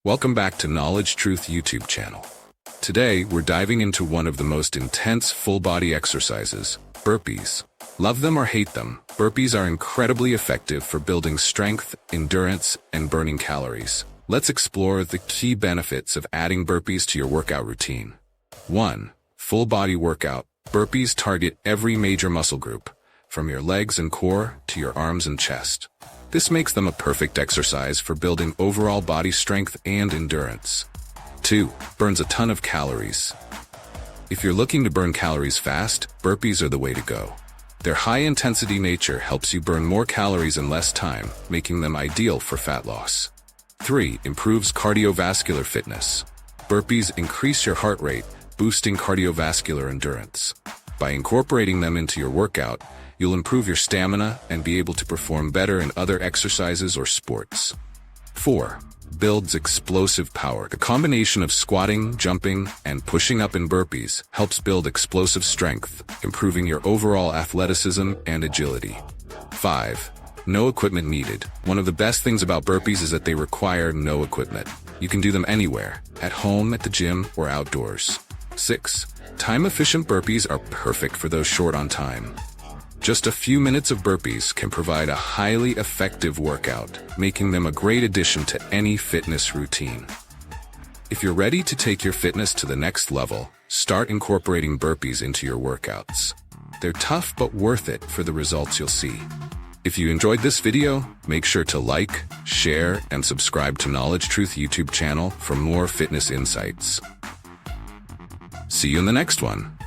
Welcome back to Knowledge Truth YouTube channel. Today, we're diving into one of the most intense full-body exercises, burpees. Love them or hate them, burpees are incredibly effective for building strength, endurance, and burning calories. Let's explore the key benefits of adding burpees to your workout routine. 1. Full-body workout. Burpees target every major muscle group, from your legs and core to your arms and chest. This makes them a perfect exercise for building overall body strength and endurance. 2. Burns a ton of calories. If you're looking to burn calories fast, burpees are the way to go. Their high-intensity nature helps you burn more calories in less time, making them ideal for fat loss. 3. Improves cardiovascular fitness. Burpees increase your heart rate, boosting cardiovascular endurance. By incorporating them into your workout, you'll improve your stamina and be able to perform better in other exercises or sports. 4. Builds explosive power. The combination of squatting, jumping, and pushing up in burpees helps build explosive strength, improving your overall athleticism and agility. 5. No equipment needed. One of the best things about burpees is that they require no equipment. You can do them anywhere, at home, at the gym, or outdoors. 6. Time-efficient burpees are perfect for those short on time. Just a few minutes of burpees can provide a highly effective workout, making them a great addition to any fitness routine. If you're ready to take your fitness to the next level, start incorporating burpees into your workouts. They're tough but worth it for the results you'll see. If you enjoyed this video, make sure to like, share, and subscribe to Knowledge Truth YouTube channel for more fitness insights. See you in the next one.